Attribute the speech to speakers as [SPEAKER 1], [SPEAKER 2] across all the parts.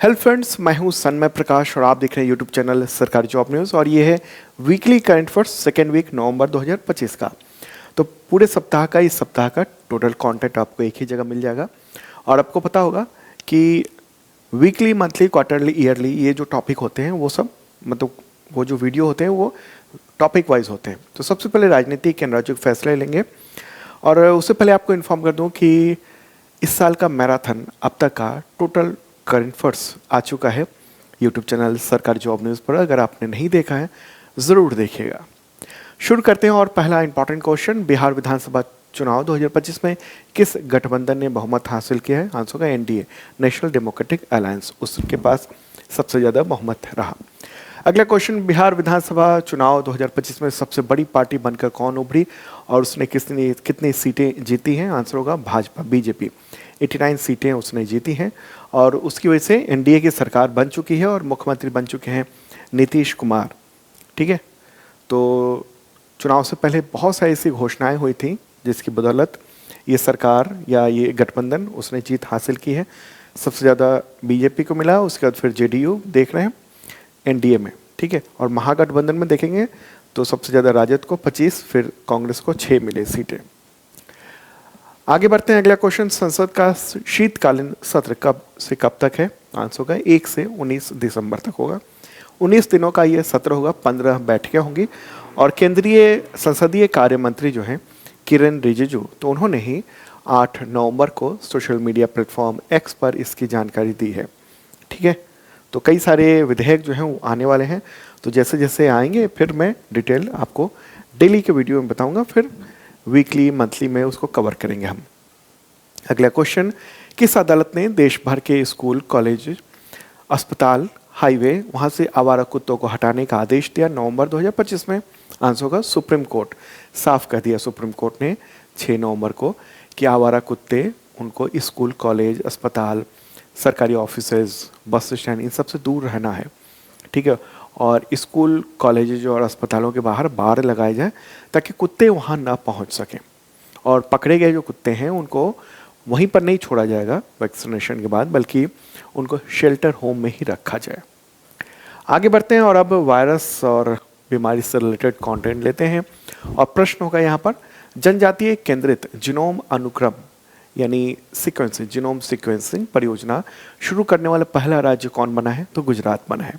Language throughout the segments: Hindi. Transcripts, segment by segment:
[SPEAKER 1] हेलो फ्रेंड्स, मैं हूं सन्मय प्रकाश और आप देख रहे हैं यूट्यूब चैनल सरकारी जॉब न्यूज़। और ये है weekly current affairs second week November 2025 का। तो पूरे सप्ताह का, इस सप्ताह का टोटल कंटेंट आपको एक ही जगह मिल जाएगा। और आपको पता होगा कि वीकली, मंथली, क्वार्टरली, ईयरली ये जो टॉपिक होते हैं वो सब, मतलब वो जो वीडियो होते हैं वो टॉपिक वाइज होते हैं। तो सबसे पहले राजनीतिक एंड राजनीतिक फैसले लेंगे। और उससे पहले आपको इन्फॉर्म कर दूं कि इस साल का मैराथन अब तक का टोटल करंट अफेयर्स आ चुका है यूट्यूब चैनल सरकारी जॉब न्यूज़ पर। अगर आपने नहीं देखा है ज़रूर देखिएगा। शुरू करते हैं और पहला इंपॉर्टेंट क्वेश्चन, बिहार विधानसभा चुनाव 2025 में किस गठबंधन ने बहुमत हासिल किया है? आंसर का एनडीए, नेशनल डेमोक्रेटिक अलायंस, उसके पास सबसे ज़्यादा बहुमत रहा। अगला क्वेश्चन, बिहार विधानसभा चुनाव 2025 में सबसे बड़ी पार्टी बनकर कौन उभरी और उसने कितनी सीटें जीती हैं? आंसर होगा भाजपा, बीजेपी। 89 सीटें उसने जीती हैं और उसकी वजह से एनडीए की सरकार बन चुकी है और मुख्यमंत्री बन चुके हैं नीतीश कुमार। ठीक है, तो चुनाव से पहले बहुत सारी ऐसी घोषणाएं हुई थी जिसकी बदौलत ये सरकार या ये गठबंधन उसने जीत हासिल की है। सबसे ज़्यादा बीजेपी को मिला, उसके बाद फिर जेडीयू देख रहे हैं एनडीए में। ठीक है, और महागठबंधन में देखेंगे तो सबसे ज़्यादा राजद को 25, फिर कांग्रेस को 6 मिले सीटें। आगे बढ़ते हैं, अगला क्वेश्चन, संसद का शीतकालीन सत्र कब से कब तक है? आंसर होगा 1 से 19 दिसंबर तक होगा। 19 दिनों का ये सत्र होगा, 15 बैठकें होंगी। और केंद्रीय संसदीय कार्य मंत्री जो हैं किरण रिजिजू, तो उन्होंने ही 8 नवंबर को सोशल मीडिया प्लेटफॉर्म एक्स पर इसकी जानकारी दी है। ठीक है, तो कई सारे विधेयक जो हैं वो आने वाले हैं। तो जैसे जैसे आएंगे फिर मैं डिटेल आपको डेली के वीडियो में बताऊंगा, फिर वीकली, मंथली में उसको कवर करेंगे हम। अगला क्वेश्चन, किस अदालत ने देश भर के स्कूल, कॉलेज, अस्पताल, हाईवे, वहाँ से आवारा कुत्तों को हटाने का आदेश दिया नवंबर 2025 में? आंसर होगा सुप्रीम कोर्ट। साफ कह दिया सुप्रीम कोर्ट ने 6 नवंबर को कि आवारा कुत्ते, उनको स्कूल, कॉलेज, अस्पताल, सरकारी ऑफिसेज, बस स्टैंड, इन सब से दूर रहना है। ठीक है, और स्कूल, कॉलेजेज और अस्पतालों के बाहर बाड़ लगाए जाए ताकि कुत्ते वहाँ ना पहुँच सकें। और पकड़े गए जो कुत्ते हैं उनको वहीं पर नहीं छोड़ा जाएगा वैक्सीनेशन के बाद, बल्कि उनको शेल्टर होम में ही रखा जाए। आगे बढ़ते हैं और अब वायरस और बीमारी से रिलेटेड कंटेंट लेते हैं। और प्रश्न होगा यहाँ पर, जनजातीय केंद्रित जीनोम अनुक्रम यानी सीक्वेंसिंग, जीनोम सीक्वेंसिंग परियोजना शुरू करने वाला पहला राज्य कौन बना है? तो गुजरात बना है।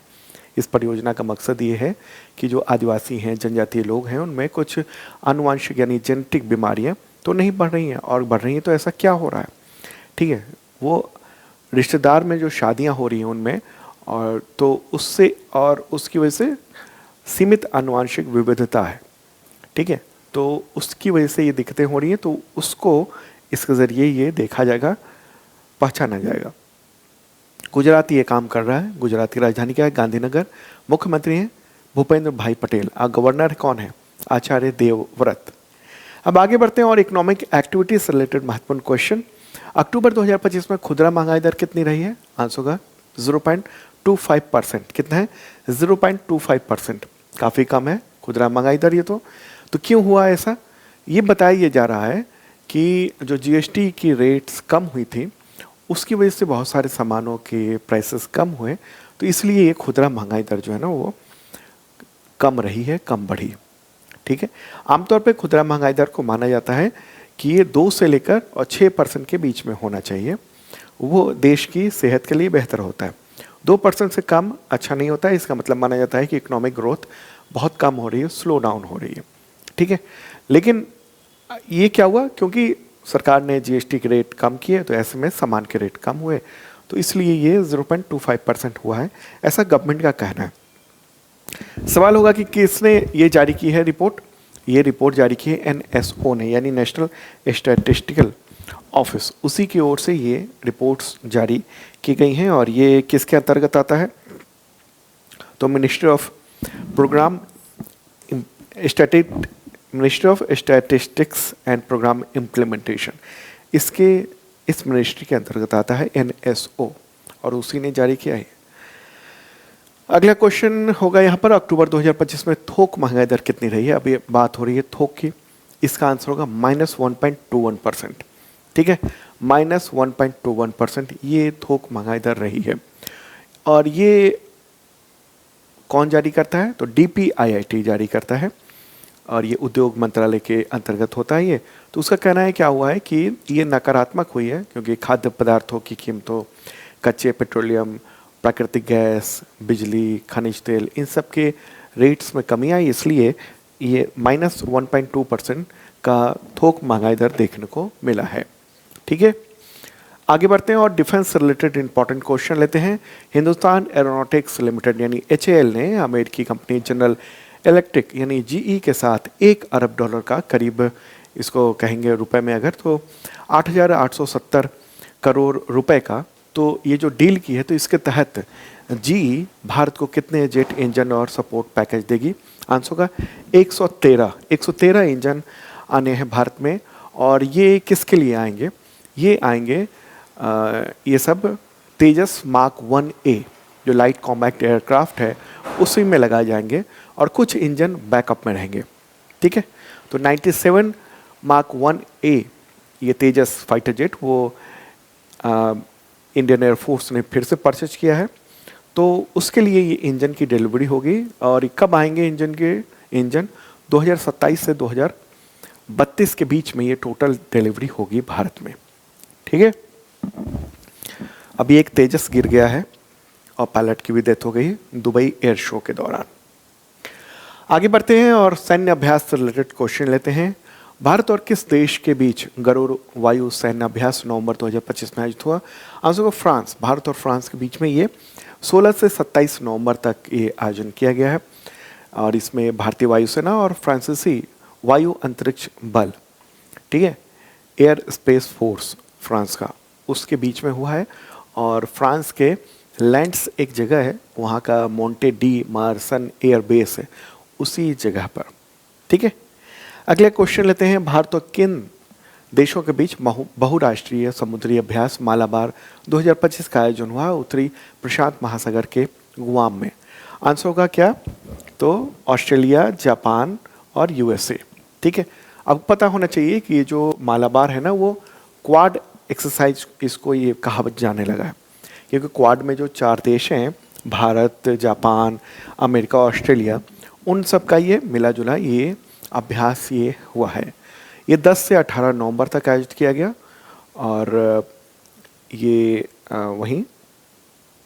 [SPEAKER 1] इस परियोजना का मकसद ये है कि जो आदिवासी हैं, जनजातीय लोग हैं, उनमें कुछ आनुवंशिक यानी जेनेटिक बीमारियां तो नहीं बढ़ रही हैं, और बढ़ रही हैं तो ऐसा क्या हो रहा है? ठीक है, वो रिश्तेदार में जो शादियां हो रही हैं उनमें, और तो उससे और उसकी वजह से सीमित आनुवंशिक विविधता है। ठीक है, तो उसकी वजह से ये दिक्कतें हो रही हैं, तो उसको इसके ज़रिए ये देखा जाएगा, पहचाना जाएगा। गुजरात ये काम कर रहा है। गुजरात की राजधानी क्या है? गांधीनगर। मुख्यमंत्री हैं भूपेंद्र भाई पटेल। गवर्नर कौन है? आचार्य देवव्रत। अब आगे बढ़ते हैं और इकोनॉमिक एक्टिविटी से रिलेटेड महत्वपूर्ण क्वेश्चन। अक्टूबर 2025 में खुदरा महंगाई दर कितनी रही है? आंसर होगा 0.25%। कितना है? 0.25%। काफ़ी कम है खुदरा महंगाई दर ये तो क्यों हुआ ऐसा? ये बताया जा रहा है कि जो जीएसटी की रेट्स कम हुई थी उसकी वजह से बहुत सारे सामानों के प्राइसेस कम हुए, तो इसलिए ये खुदरा महंगाई दर जो है ना वो कम रही है, कम बढ़ी। ठीक है, आमतौर पे खुदरा महंगाई दर को माना जाता है कि ये 2 से लेकर और 6% के बीच में होना चाहिए। वो देश की सेहत के लिए बेहतर होता है। 2% से कम अच्छा नहीं होता है। इसका मतलब माना जाता है कि इकोनॉमिक ग्रोथ बहुत कम हो रही है, स्लो डाउन हो रही है। ठीक है, लेकिन ये क्या हुआ? क्योंकि सरकार ने जीएसटी के रेट कम किए तो ऐसे में सामान के रेट कम हुए, तो इसलिए ये 0.25% हुआ है, ऐसा गवर्नमेंट का कहना है। सवाल होगा कि किसने ये जारी की है रिपोर्ट? ये रिपोर्ट जारी की है एनएसओ ने, यानी नेशनल स्टैटिस्टिकल ऑफिस, उसी की ओर से ये रिपोर्ट्स जारी की गई हैं। और ये किसके अंतर्गत आता है? तो ministry of statistics and programme implementation, इस मिनिस्ट्री के अंतर्गत आता है एनएसओ, और उसी ने जारी किया है। अगला क्वेश्चन होगा यहाँ पर, अक्टूबर 2025 में थोक महंगाई दर कितनी रही है? अब ये बात हो रही है थोक की। इसका आंसर होगा -1.21%। ठीक है, -1.21% ये थोक महंगाई दर रही है। और ये कौन जारी करता है? तो DPIIT जारी करता है और ये उद्योग मंत्रालय के अंतर्गत होता है ये। तो उसका कहना है क्या हुआ है कि ये नकारात्मक हुई है क्योंकि खाद्य पदार्थों की कीमतों, कच्चे पेट्रोलियम, प्राकृतिक गैस, बिजली, खनिज तेल, इन सब के रेट्स में कमी आई, इसलिए ये -1.2% का थोक महंगाई दर देखने को मिला है। ठीक है, आगे बढ़ते हैं और डिफेंस से रिलेटेड इंपॉर्टेंट क्वेश्चन लेते हैं। हिंदुस्तान एरोनॉटिक्स लिमिटेड यानी HAL ने अमेरिकी कंपनी जनरल इलेक्ट्रिक यानी GE के साथ $1 अरब का, करीब इसको कहेंगे रुपए में अगर तो 8,870 करोड़ रुपए का, तो ये जो डील की है तो इसके तहत GE भारत को कितने जेट इंजन और सपोर्ट पैकेज देगी? आंसर होगा 113 इंजन आने हैं भारत में। और ये किसके लिए आएंगे? ये आएंगे ये सब तेजस मार्क 1A जो लाइट कॉम्बैक्ट एयरक्राफ्ट है उसी में लगाए जाएंगे और कुछ इंजन बैकअप में रहेंगे। ठीक है, तो 97 मार्क 1A ये तेजस फाइटर जेट वो इंडियन एयरफोर्स ने फिर से परचेज किया है, तो उसके लिए ये इंजन की डिलीवरी होगी। और कब आएंगे इंजन 2027 से 2032 के बीच में ये टोटल डिलीवरी होगी भारत में। ठीक है, अभी एक तेजस गिर गया है और पायलट की भी डेथ हो गई दुबई एयर शो के दौरान। आगे बढ़ते हैं और सैन्य अभ्यास से रिलेटेड क्वेश्चन लेते हैं। भारत और किस देश के बीच गरुड़ वायु सैन्य अभ्यास नवंबर 2025 में आयोजित हुआ? आंसर को फ्रांस। भारत और फ्रांस के बीच में ये 16 से 27 नवंबर तक ये आयोजन किया गया है और इसमें भारतीय वायुसेना और फ्रांसीसी वायु अंतरिक्ष बल, ठीक है, एयर स्पेस फोर्स फ्रांस का, उसके बीच में हुआ है। और फ्रांस के लैंड्स एक जगह है, वहाँ का Monte D Marsons air base है, उसी जगह पर। ठीक है, अगले क्वेश्चन लेते हैं। भारत और किन देशों के बीच बहुराष्ट्रीय समुद्री अभ्यास मालाबार 2025 का आयोजन हुआ? उत्तरी प्रशांत महासागर के गुआम में। आंसर होगा क्या? तो ऑस्ट्रेलिया, जापान और USA। ठीक है, अब पता होना चाहिए कि ये जो मालाबार है ना वो क्वाड एक्सरसाइज इसको ये कहा जाने लगा है, क्योंकि क्वाड में जो 4 देश हैं भारत, जापान, अमेरिका, ऑस्ट्रेलिया, उन सब का ये मिला जुला ये अभ्यास ये हुआ है। ये 10 से 18 नवंबर तक आयोजित किया गया और ये वहीं,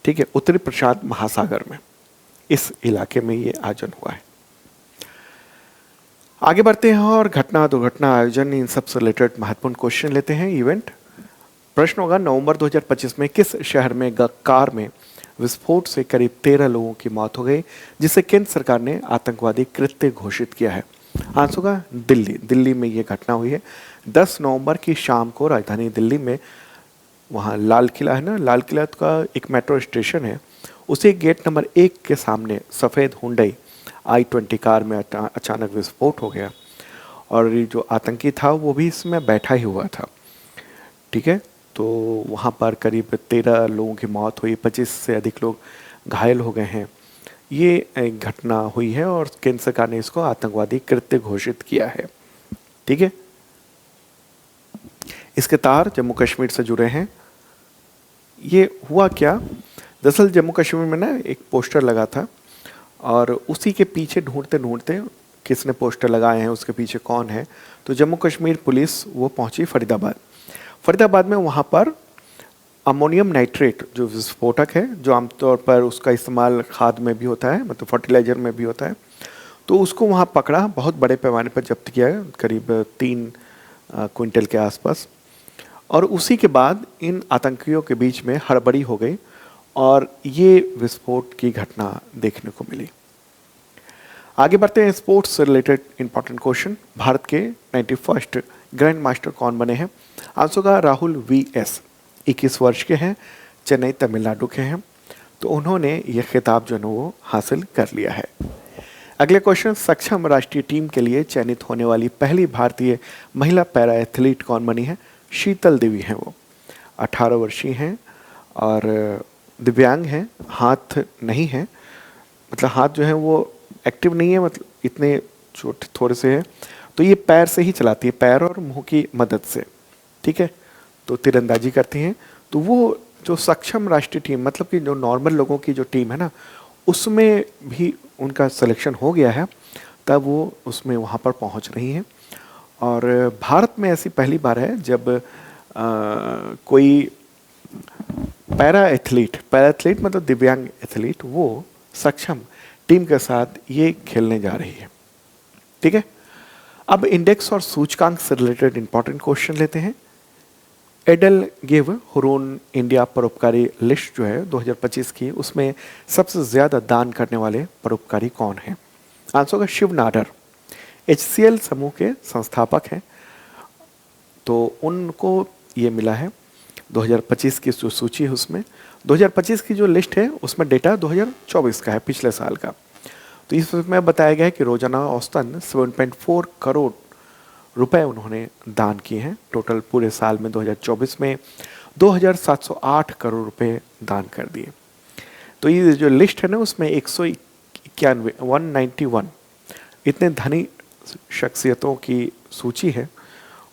[SPEAKER 1] ठीक है, उत्तरी प्रशांत महासागर में इस इलाके में ये आयोजन हुआ है। आगे बढ़ते हैं और घटना, दुर्घटना, आयोजन, इन सब से रिलेटेड महत्वपूर्ण क्वेश्चन लेते हैं। इवेंट प्रश्न होगा, नवंबर 2025 में किस शहर में कार में विस्फोट से करीब 13 लोगों की मौत हो गई, जिसे केंद्र सरकार ने आतंकवादी कृत्य घोषित किया है? आंसर होगा दिल्ली में ये घटना हुई है 10 नवंबर की शाम को राजधानी दिल्ली में। वहाँ लाल किला है ना, लाल किला का एक मेट्रो स्टेशन है, उसी गेट नंबर 1 के सामने सफ़ेद हुंडई i20 कार में अचानक विस्फोट हो गया और जो आतंकी था वो भी इसमें बैठा ही हुआ था। ठीक है, तो वहाँ पर करीब 13 लोगों की मौत हुई, 25 से अधिक लोग घायल हो गए हैं। ये एक घटना हुई है और केंद्र सरकार ने इसको आतंकवादी कृत्य घोषित किया है। ठीक है, इसके तार जम्मू कश्मीर से जुड़े हैं। ये हुआ क्या, दरअसल जम्मू कश्मीर में ना एक पोस्टर लगा था और उसी के पीछे ढूंढते ढूंढते किसने पोस्टर लगाए हैं, उसके पीछे कौन है, तो जम्मू कश्मीर पुलिस वो पहुंची फरीदाबाद में। वहाँ पर अमोनियम नाइट्रेट जो विस्फोटक है, जो आमतौर पर उसका इस्तेमाल खाद में भी होता है, मतलब फर्टिलाइज़र में भी होता है, तो उसको वहाँ पकड़ा, बहुत बड़े पैमाने पर जब्त किया है, करीब 3 क्विंटल के आसपास। और उसी के बाद इन आतंकियों के बीच में हड़बड़ी हो गई और ये विस्फोट की घटना देखने को मिली। आगे बढ़ते हैं, स्पोर्ट्स से रिलेटेड इंपॉर्टेंट क्वेश्चन। भारत के 91st ग्रैंड मास्टर कौन बने हैं? आंसर का राहुल VS, 21 वर्ष के हैं, चेन्नई तमिलनाडु के हैं, तो उन्होंने ये खिताब जो है वो हासिल कर लिया है। अगले क्वेश्चन, सक्षम राष्ट्रीय टीम के लिए चयनित होने वाली पहली भारतीय महिला पैरा एथलीट कौन बनी है? शीतल देवी हैं वो, 18 वर्षीय हैं और दिव्यांग हैं, हाथ नहीं है, मतलब हाथ जो है वो एक्टिव नहीं है, मतलब इतने छोटे थोड़े से हैं, तो ये पैर से ही चलाती है, पैर और मुंह की मदद से। ठीक है, तो तीरंदाजी करती हैं, तो वो जो सक्षम राष्ट्रीय टीम, मतलब कि जो नॉर्मल लोगों की जो टीम है ना, उसमें भी उनका सिलेक्शन हो गया है, तब वो उसमें वहाँ पर पहुँच रही हैं। और भारत में ऐसी पहली बार है जब कोई पैरा एथलीट मतलब दिव्यांग एथलीट, वो सक्षम टीम के साथ ये खेलने जा रही है। ठीक है, अब इंडेक्स और सूचकांक से रिलेटेड इंपॉर्टेंट क्वेश्चन लेते हैं। एडल गेव हुरून इंडिया परोपकारी लिस्ट जो है 2025 की, उसमें सबसे ज्यादा दान करने वाले परोपकारी कौन हैं? आंसर होगा शिव नाडर। HCL समूह के संस्थापक हैं, तो उनको ये मिला है 2025 की जो सूची है उसमें। 2025 की जो लिस्ट है उसमें डेटा 2024 का है, पिछले साल का। तो इसमें बताया गया है कि रोजाना औसतन 7.4 करोड़ रुपए उन्होंने दान किए हैं। टोटल पूरे साल में 2024 में 2708 करोड़ रुपए दान कर दिए। तो ये जो लिस्ट है ना, उसमें 191 इतने धनी शख्सियतों की सूची है,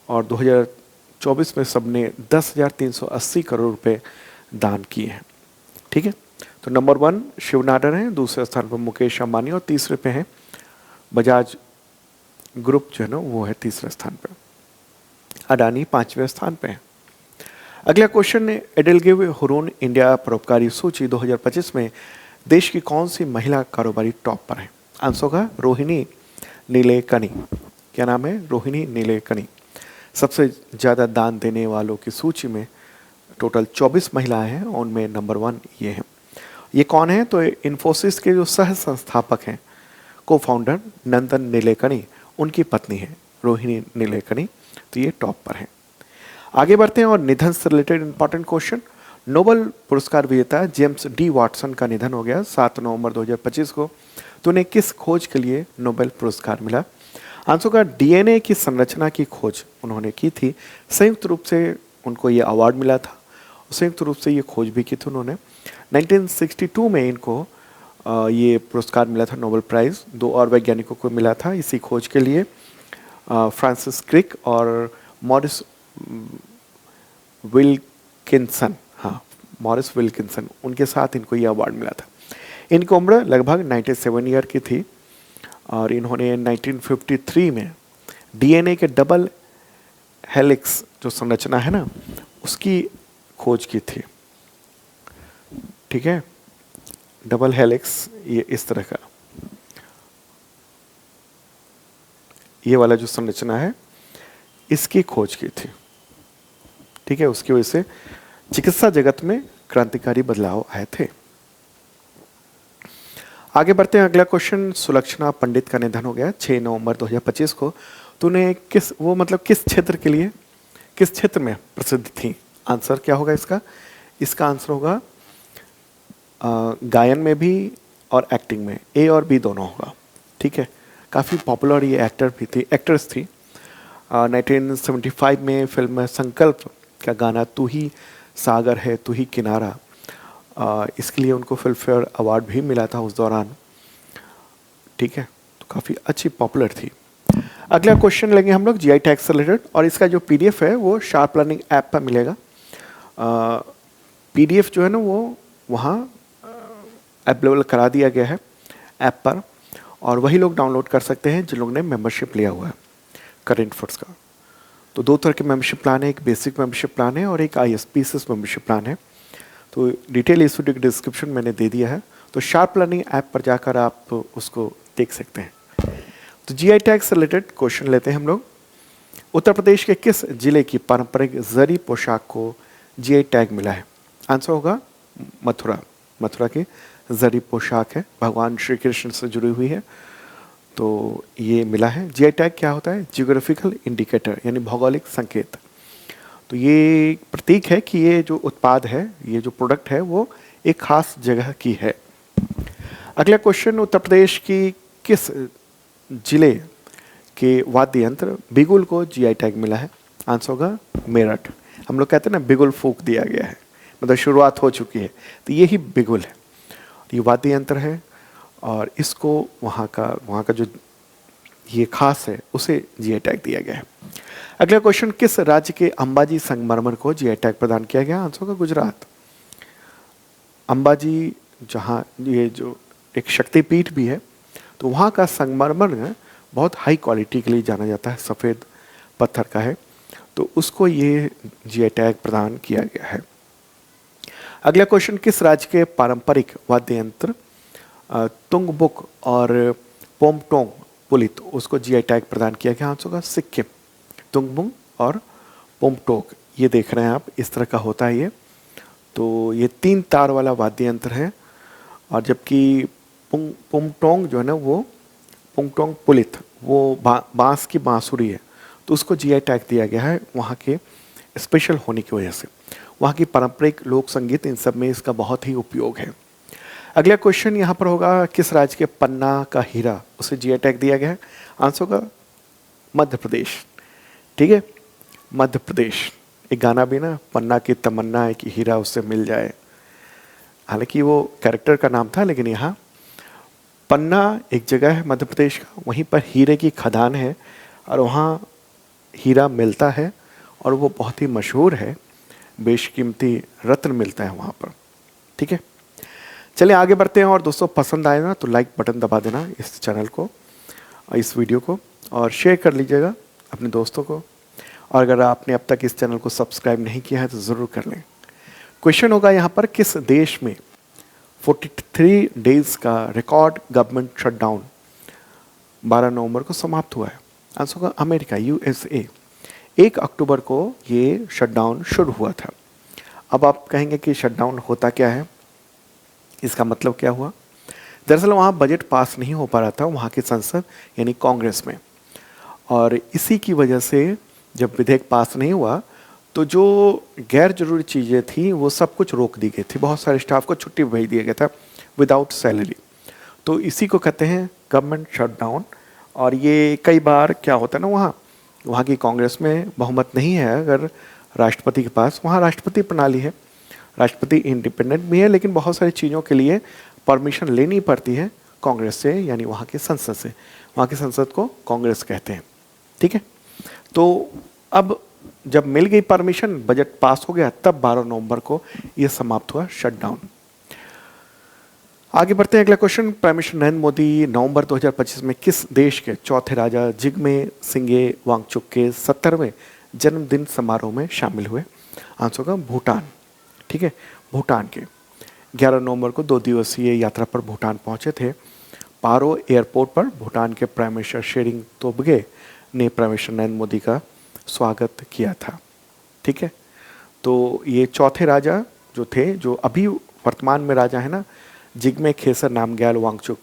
[SPEAKER 1] और 2024 में सबने 10,380 करोड़ रुपए दान किए हैं। ठीक है, तो नंबर 1 शिव नाडर हैं, दूसरे स्थान पर मुकेश अंबानी, और तीसरे पे हैं बजाज ग्रुप जो है ना, वो है तीसरे स्थान पे। अडानी 5वें स्थान पे है। अगला क्वेश्चन है, एडेलगिव हुरून इंडिया परोपकारी सूची 2025 में देश की कौन सी महिला कारोबारी टॉप पर है? आंसर होगा रोहिणी नीलेकनी। क्या नाम है? रोहिणी नीलेकनी। सबसे ज़्यादा दान देने वालों की सूची में टोटल 24 महिलाएं हैं, उनमें नंबर 1 ये है। ये कौन है? तो इन्फोसिस के जो सह संस्थापक हैं, को फाउंडर नंदन नीलेकनी, उनकी पत्नी है रोहिणी नीलेकनी। तो ये टॉप पर है। आगे बढ़ते हैं और निधन से रिलेटेड इंपॉर्टेंट क्वेश्चन। नोबेल पुरस्कार विजेता जेम्स डी वाटसन का निधन हो गया 7 नवंबर 2025 को। तो उन्हें किस खोज के लिए नोबेल पुरस्कार मिला? आंसर का DNA की संरचना की खोज उन्होंने की थी। संयुक्त रूप से उनको ये अवार्ड मिला था, संयुक्त रूप से ये खोज भी की थी उन्होंने। 1962 में इनको ये पुरस्कार मिला था, नोबेल प्राइज़। 2 और वैज्ञानिकों को मिला था इसी खोज के लिए, फ्रांसिस क्रिक और मॉरिस विल्किंसन। हाँ, मॉरिस विल्किंसन, उनके साथ इनको ये अवार्ड मिला था। इनकी उम्र लगभग 97 ईयर की थी, और इन्होंने 1953 में DNA के डबल हेलिक्स जो संरचना है ना, उसकी खोज की थी। ठीक है, डबल हेलिक्स ये इस तरह का, ये वाला जो संरचना है, इसकी खोज की थी। ठीक है, उसकी वजह से चिकित्सा जगत में क्रांतिकारी बदलाव आए थे। आगे बढ़ते हैं, अगला क्वेश्चन। सुलक्षणा पंडित का निधन हो गया 6 नवंबर 2025 को। तो उन्हें किस क्षेत्र के लिए, किस क्षेत्र में प्रसिद्ध थी? आंसर क्या होगा इसका? इसका आंसर होगा गायन में भी और एक्टिंग में, A और B दोनों होगा। ठीक है, काफ़ी पॉपुलर ये एक्ट्रेस थी। 1975 में फिल्म संकल्प का गाना तू ही सागर है तू ही किनारा, इसके लिए उनको फिल्म फेयर अवार्ड भी मिला था उस दौरान। ठीक है, तो काफ़ी अच्छी पॉपुलर थी। अगला क्वेश्चन लेंगे हम लोग GI टैग से रिलेटेड, और इसका जो PDF है वो शार्प लर्निंग ऐप पर मिलेगा। PDF जो है ना, वो वहाँ अवेलेबल करा दिया गया है ऐप पर, और वही लोग डाउनलोड कर सकते हैं जिन लोगों ने मेंबरशिप लिया हुआ है करेंट फॉर्स का। तो 2 तरह के मेंबरशिप प्लान है, एक बेसिक मेंबरशिप प्लान है और एक ISPCS मेंबरशिप प्लान है। तो डिटेल इस वीडियो के डिस्क्रिप्शन मैंने दे दिया है, तो शार्प लर्निंग ऐप पर जाकर आप उसको देख सकते हैं। तो GI टैग से रिलेटेड क्वेश्चन लेते हैं हम लोग। उत्तर प्रदेश के किस जिले की पारंपरिक जरी पोशाक को GI टैग मिला है? आंसर होगा मथुरा। मथुरा की जरी पोशाक है, भगवान श्री कृष्ण से जुड़ी हुई है, तो ये मिला है। GI टैग क्या होता है? जियोग्राफिकल इंडिकेटर, यानी भौगोलिक संकेत। तो ये प्रतीक है कि ये जो उत्पाद है, ये जो प्रोडक्ट है, वो एक खास जगह की है। अगला क्वेश्चन, उत्तर प्रदेश की किस जिले के वाद्य यंत्र बिगुल को GI टैग मिला है? आंसर होगा मेरठ। हम लोग कहते हैं ना, बिगुल फूंक दिया गया है, मतलब शुरुआत हो चुकी है, तो यही बिगुल है। ये वाद्य यंत्र है, और इसको वहाँ का जो ये खास है, उसे GI टैग दिया गया है। अगला क्वेश्चन, किस राज्य के अंबाजी संगमरमर को GI टैग प्रदान किया गया? आंसर होगा गुजरात। अंबाजी जहाँ ये जो एक शक्तिपीठ भी है, तो वहाँ का संगमरमर है बहुत हाई क्वालिटी के लिए जाना जाता है, सफ़ेद पत्थर का है, तो उसको ये जीआई टैग प्रदान किया गया है। अगला क्वेश्चन, किस राज्य के पारंपरिक वाद्य यंत्र तुंगबुक और पोमटोंग पुलित उसको जीआई टैग प्रदान किया गया? आंसर होगा सिक्किम। तुंगबुक और पोमटोक, ये देख रहे हैं आप, इस तरह का होता है ये। तो ये 3 तार वाला वाद्य यंत्र है, और जबकि पुंगटोंग जो है ना, वो पुंगटोंग पुलित, वो बांस की बांसुरी है, तो उसको जीआई टैग दिया गया है वहाँ के स्पेशल होने की वजह से। वहाँ की पारंपरिक लोक संगीत, इन सब में इसका बहुत ही उपयोग है। अगला क्वेश्चन यहाँ पर होगा, किस राज्य के पन्ना का हीरा उसे जीआई टैग दिया गया है? आंसर होगा मध्य प्रदेश। ठीक है, मध्य प्रदेश। एक गाना भी ना, पन्ना की तमन्ना है कि हीरा उससे मिल जाए, हालांकि वो कैरेक्टर का नाम था, लेकिन यहाँ पन्ना एक जगह है मध्य प्रदेश का, वहीं पर हीरे की खदान है और वहाँ हीरा मिलता है और वो बहुत ही मशहूर है, बेशकीमती रत्न मिलता है वहाँ पर। ठीक है, चलिए आगे बढ़ते हैं। और दोस्तों, पसंद आए ना तो लाइक बटन दबा देना इस चैनल को, इस वीडियो को, और शेयर कर लीजिएगा अपने दोस्तों को। और अगर आपने अब तक इस चैनल को सब्सक्राइब नहीं किया है तो ज़रूर कर लें। क्वेश्चन होगा यहाँ पर, किस देश में 43 डेज का रिकॉर्ड गवर्नमेंट शटडाउन 12 नवंबर को समाप्त हुआ है? आंसर होगा अमेरिका, यूएसए। 1 अक्टूबर को ये शटडाउन शुरू हुआ था। अब आप कहेंगे कि शटडाउन होता क्या है, इसका मतलब क्या हुआ? दरअसल वहाँ बजट पास नहीं हो पा रहा था वहाँ की संसद यानी कांग्रेस में, और इसी की वजह से जब विधेयक पास नहीं हुआ तो जो गैर जरूरी चीज़ें थी वो सब कुछ रोक दी गई थी। बहुत सारे स्टाफ को छुट्टी भेज दिया गया था विदाउट सैलरी। तो इसी को कहते हैं गवर्नमेंट शटडाउन। और ये कई बार क्या होता है ना, वहाँ की कांग्रेस में बहुमत नहीं है अगर राष्ट्रपति के पास, वहाँ राष्ट्रपति प्रणाली है, राष्ट्रपति इंडिपेंडेंट भी है, लेकिन बहुत सारी चीज़ों के लिए परमिशन लेनी पड़ती है कांग्रेस से, यानी वहाँ की संसद से। वहाँ की संसद को कांग्रेस कहते हैं। ठीक है, तो अब जब मिल गई परमिशन, बजट पास हो गया, तब 12 नवंबर को यह समाप्त हुआ शटडाउन। आगे बढ़ते हैं, अगला question, prime minister Narendra Modi नवंबर 2025 में किस देश के चौथे राजा जिग्मे सिंगे वांगचुक के 70वें जन्मदिन समारोह में शामिल हुए? आंसर होगा भूटान। ठीक है, भूटान के 11 नवंबर को 2 दिवसीय यात्रा पर भूटान पहुंचे थे। पारो एयरपोर्ट पर भूटान के प्राइम मिनिस्टर शेरिंग तोब्गे ने प्राइम मिनिस्टर नरेंद्र मोदी का स्वागत किया था। ठीक है, तो ये चौथे राजा जो थे, जो अभी वर्तमान में राजा है ना, जिग्मे खेसर नामग्याल वांगचुक,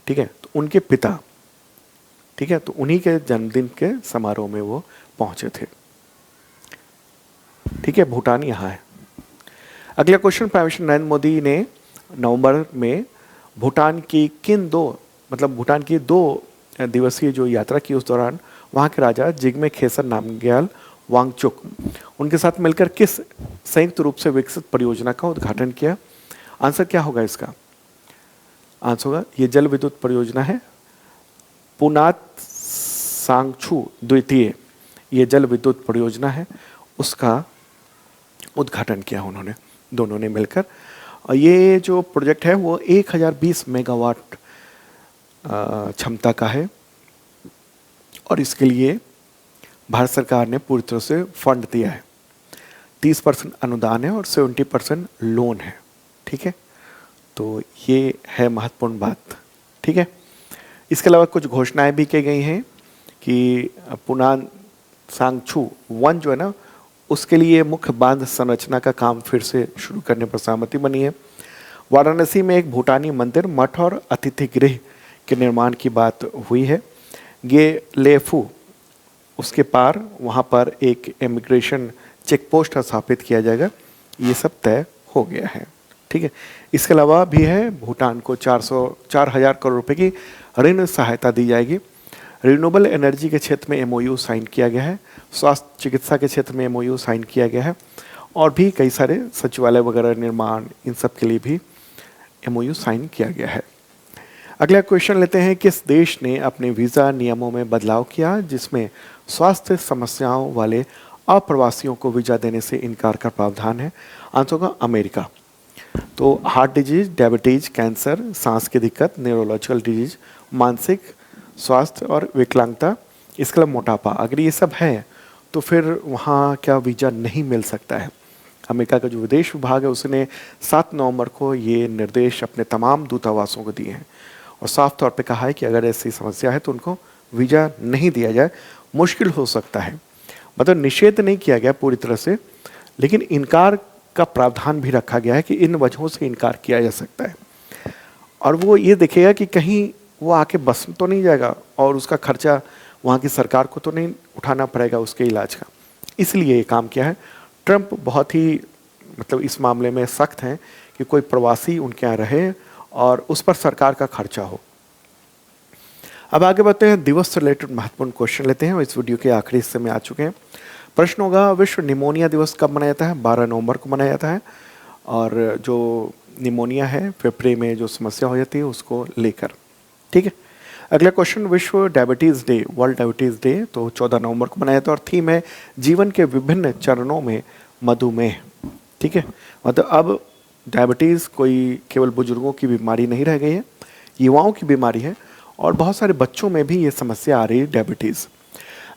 [SPEAKER 1] ठीक है, तो उनके पिता, ठीक है, तो उन्हीं के जन्मदिन के समारोह में वो पहुंचे थे। ठीक है, भूटान यहाँ है। अगला question, prime minister Narendra Modi ने नवंबर में भूटान की भूटान की 2 दिवसीय जो यात्रा की, उस दौरान वहाँ के राजा जिग्मे खेसर नामग्याल वांगचुक उनके साथ मिलकर किस संयुक्त रूप से विकसित परियोजना का उद्घाटन किया? आंसर क्या होगा इसका? आंसर होगा ये जल विद्युत परियोजना है, पुनात सांगछू द्वितीय, ये जल विद्युत परियोजना है, उसका उद्घाटन किया उन्होंने, दोनों ने मिलकर। और ये जो प्रोजेक्ट है वो 1020 मेगावाट क्षमता का है, और इसके लिए भारत सरकार ने पूरी तरह से फंड दिया है। 30% अनुदान है और 70% लोन है। ठीक है, तो ये है महत्वपूर्ण बात। ठीक है, इसके अलावा कुछ घोषणाएं भी की गई हैं कि पुनान सांगछू 1 जो है ना, उसके लिए मुख्य बांध संरचना का काम फिर से शुरू करने पर सहमति बनी है। वाराणसी में एक भूटानी मंदिर, मठ और अतिथि गृह के निर्माण की बात हुई है। ये लेफू, उसके पार वहाँ पर एक इमिग्रेशन चेक पोस्ट स्थापित किया जाएगा, ये सब तय हो गया है। ठीक है, इसके अलावा भी है, भूटान को 4,000 करोड़ रुपए की ऋण सहायता दी जाएगी। रिन्यूएबल एनर्जी के क्षेत्र में एमओयू साइन किया गया है, स्वास्थ्य चिकित्सा के क्षेत्र में एमओयू साइन किया गया है, और भी कई सारे सचिवालय वगैरह निर्माण, इन सब के लिए भी एमओयू साइन किया गया है। अगला क्वेश्चन लेते हैं, किस देश ने अपने वीज़ा नियमों में बदलाव किया जिसमें स्वास्थ्य समस्याओं वाले अप्रवासियों को वीज़ा देने से इनकार का प्रावधान है? आंसर होगा अमेरिका। तो हार्ट डिजीज, डायबिटीज, कैंसर, सांस की दिक्कत, न्यूरोलॉजिकल डिजीज, मानसिक स्वास्थ्य और विकलांगता, इसके अलावा मोटापा, अगर ये सब है तो फिर वहाँ क्या वीज़ा नहीं मिल सकता है। अमेरिका का जो विदेश विभाग है उसने 7 नवंबर को ये निर्देश अपने तमाम दूतावासों को दिए हैं और साफ तौर पे कहा है कि अगर ऐसी समस्या है तो उनको वीज़ा नहीं दिया जाए। मुश्किल हो सकता है, मतलब निषेध नहीं किया गया पूरी तरह से, लेकिन इनकार का प्रावधान भी रखा गया है कि इन वजहों से इनकार किया जा सकता है। और वो ये देखेगा कि कहीं वो आके बस तो नहीं जाएगा और उसका खर्चा वहाँ की सरकार को तो नहीं उठाना पड़ेगा उसके इलाज का, इसलिए ये काम किया है। ट्रंप बहुत ही मतलब इस मामले में सख्त हैं कि कोई प्रवासी उनके यहाँ रहे और उस पर सरकार का खर्चा हो। अब आगे बढ़ते हैं, दिवस से रिलेटेड महत्वपूर्ण क्वेश्चन लेते हैं और इस वीडियो के आखिरी हिस्से में आ चुके हैं। प्रश्न होगा, विश्व निमोनिया दिवस कब मनाया जाता है? 12 नवंबर को मनाया जाता है। और जो निमोनिया है, फेफड़े में जो समस्या हो जाती है उसको लेकर, ठीक है। अगला क्वेश्चन, विश्व diabetes day, world diabetes day तो 14 नवंबर को मनाया जाता है और थीम है जीवन के विभिन्न चरणों में मधुमेह, ठीक है। मतलब अब डायबिटीज़ कोई केवल बुजुर्गों की बीमारी नहीं रह गई है, युवाओं की बीमारी है और बहुत सारे बच्चों में भी ये समस्या आ रही है डायबिटीज़।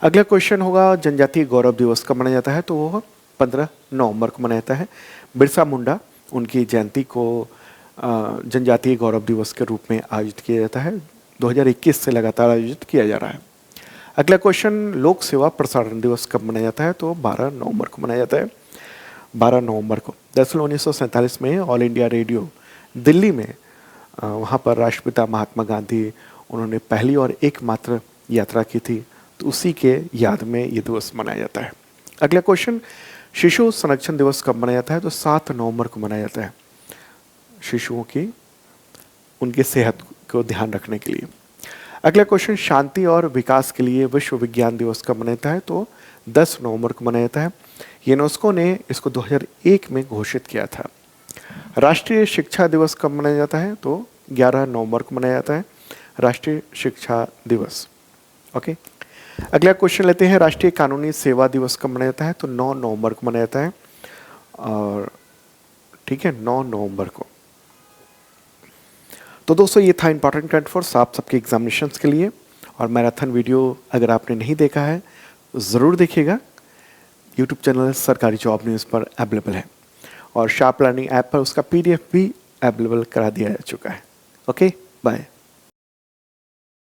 [SPEAKER 1] अगला क्वेश्चन होगा, जनजातीय गौरव दिवस कब मनाया जाता है? तो वो 15 नवंबर को मनाया जाता है। बिरसा मुंडा, उनकी जयंती को जनजातीय गौरव दिवस के रूप में आयोजित किया जाता है। 2021 से लगातार आयोजित किया जा रहा है। अगला क्वेश्चन, लोक सेवा प्रसारण दिवस कब मनाया जाता है? तो 12 नवंबर को मनाया जाता है। 12 नवंबर को दरअसल 1947 में ऑल इंडिया रेडियो दिल्ली में वहाँ पर राष्ट्रपिता महात्मा गांधी उन्होंने पहली और एकमात्र यात्रा की थी, तो उसी के याद में ये दिवस मनाया जाता है। अगला क्वेश्चन, शिशु संरक्षण दिवस कब मनाया जाता है? तो 7 नवंबर को मनाया जाता है, शिशुओं की उनकी सेहत को ध्यान रखने के लिए। अगला क्वेश्चन, शांति और विकास के लिए विश्व विज्ञान दिवस कब मनाया जाता है? तो 10 नवंबर को मनाया जाता है। यूनेस्को ने इसको 2001 में घोषित किया था। राष्ट्रीय शिक्षा दिवस कब मनाया जाता है? तो 11 नवंबर को मनाया जाता है, राष्ट्रीय शिक्षा दिवस। ओके, अगला क्वेश्चन लेते हैं, राष्ट्रीय कानूनी सेवा दिवस कब मनाया जाता है? तो 9 नवंबर को मनाया जाता है और ठीक है, 9 नवंबर को। तो दोस्तों ये था इंपॉर्टेंट करंट अफेयर्स आप सबके एग्जामिनेशंस के लिए। और मैराथन वीडियो अगर आपने नहीं देखा है तो ज़रूर देखिएगा, यूट्यूब चैनल सरकारी जॉब न्यूज़ पर अवेलेबल है और शार्प लर्निंग ऐप पर उसका PDF भी अवेलेबल करा दिया जा चुका है। Okay, bye.